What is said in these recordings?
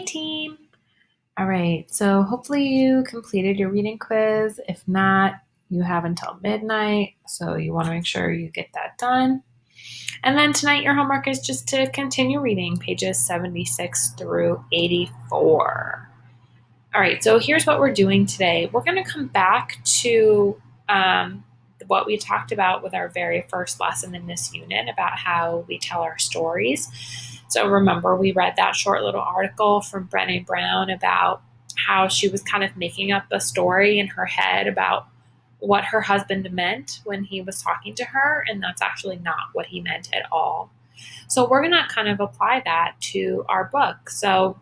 team. All right, so hopefully you completed your reading quiz. If not, you have until midnight, so you want to make sure you get that done. And then tonight, your homework is just to continue reading pages 76 through 84. All right, so here's what we're doing today. We're going to come back to what we talked about with our very first lesson in this unit about how we tell our stories. So remember, we read that short little article from Brené Brown about how she was kind of making up a story in her head about what her husband meant when he was talking to her, and that's actually not what he meant at all. So we're going to kind of apply that to our book. So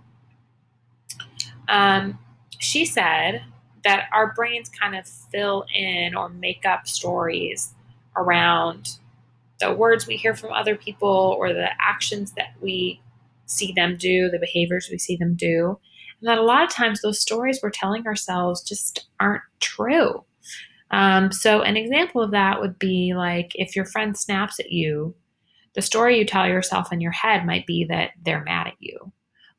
she said that our brains kind of fill in or make up stories around the words we hear from other people or the actions that we see them do, the behaviors we see them do. And that a lot of times those stories we're telling ourselves just aren't true. So an example of that would be like if your friend snaps at you, the story you tell yourself in your head might be that they're mad at you.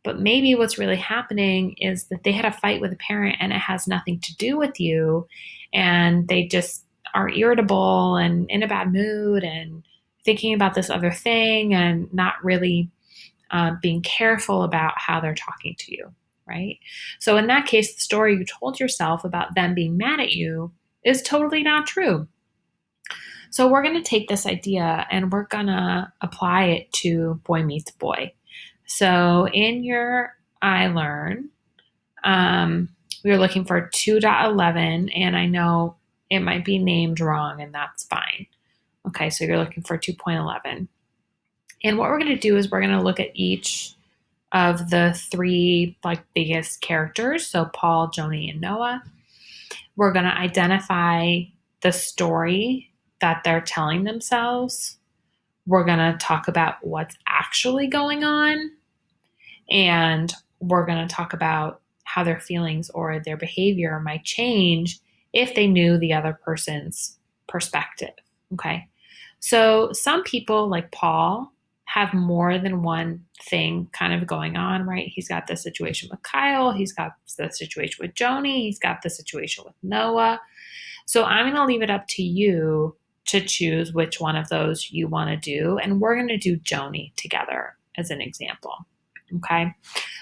But maybe what's really happening is that they had a fight with a parent and it has nothing to do with you. And they just are irritable and in a bad mood and thinking about this other thing and not really being careful about how they're talking to you, right? So in that case, the story you told yourself about them being mad at you is totally not true. So we're going to take this idea and we're going to apply it to Boy Meets Boy. So in your iLearn, we were looking for 2.11, and I know it might be named wrong, and that's fine. Okay, so you're looking for 2.11. And what we're going to do is we're going to look at each of the three biggest characters, so Paul, Joni, and Noah. We're going to identify the story that they're telling themselves. We're going to talk about what's actually going on, and we're going to talk about how their feelings or their behavior might change if they knew the other person's perspective. Okay. So some people, like Paul, have more than one thing kind of going on, right? He's got the situation with Kyle, he's got the situation with Joni, he's got the situation with Noah. So I'm going to leave it up to you to choose which one of those you want to do. And we're going to do Joni together as an example. Okay.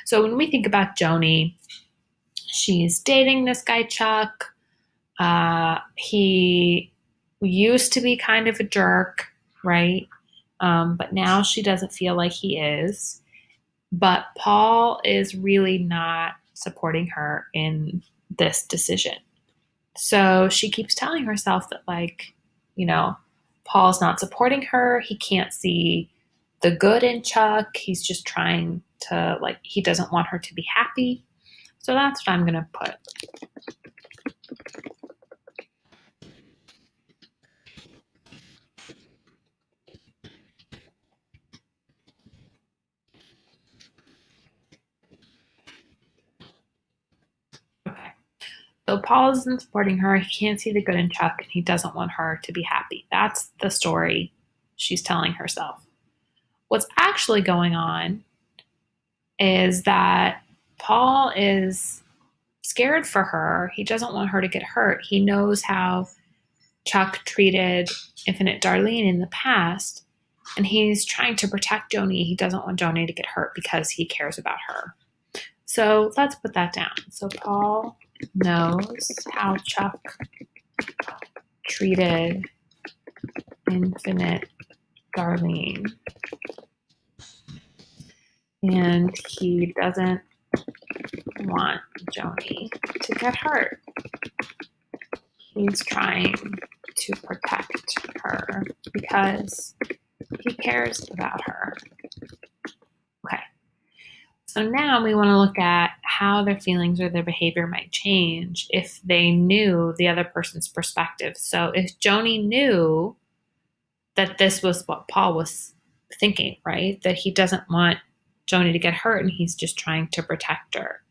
So when we think about Joni, she's dating this guy, Chuck. He used to be kind of a jerk, right? But now she doesn't feel like he is. But Paul is really not supporting her in this decision. So she keeps telling herself that, Paul's not supporting her. He can't see the good in Chuck. He's just trying to, he doesn't want her to be happy. So that's what I'm going to put. Okay. So Paul isn't supporting her. He can't see the good in Chuck, and he doesn't want her to be happy. That's the story she's telling herself. What's actually going on is that Paul is scared for her. He doesn't want her to get hurt. He knows how Chuck treated Infinite Darlene in the past, and he's trying to protect Joni. He doesn't want Joni to get hurt because he cares about her. So let's put that down. So Paul knows how Chuck treated Infinite Darlene, and he doesn't want Joni to get hurt. He's trying to protect her because he cares about her. Okay. So now we want to look at how their feelings or their behavior might change if they knew the other person's perspective. So if Joni knew that this was what Paul was thinking, right? That he doesn't want Joni to get hurt and he's just trying to protect her.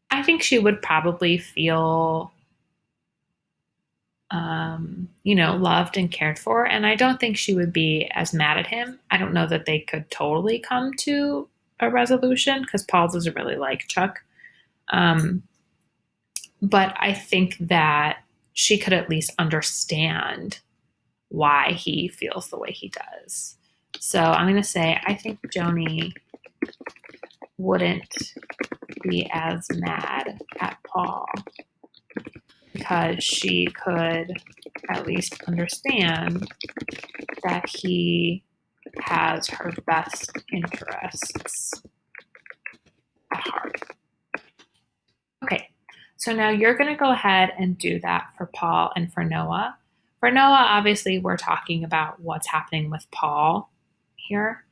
I think she would probably feel loved and cared for. And I don't think she would be as mad at him. I don't know that they could totally come to a resolution because Paul doesn't really like Chuck. Um, but I think that she could at least understand why he feels the way he does. So I'm going to say I think Joni wouldn't be as mad at Paul because she could at least understand that he has her best interests at heart. Okay, so now you're going to go ahead and do that for Paul and for Noah. For Noah, obviously, we're talking about what's happening with Paul here.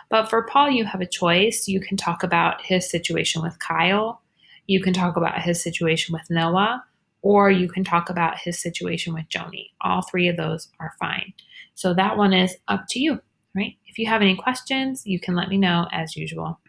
But for Paul, you have a choice. You can talk about his situation with Kyle, you can talk about his situation with Noah, or you can talk about his situation with Joni. All three of those are fine. So that one is up to you, right? If you have any questions, you can let me know as usual.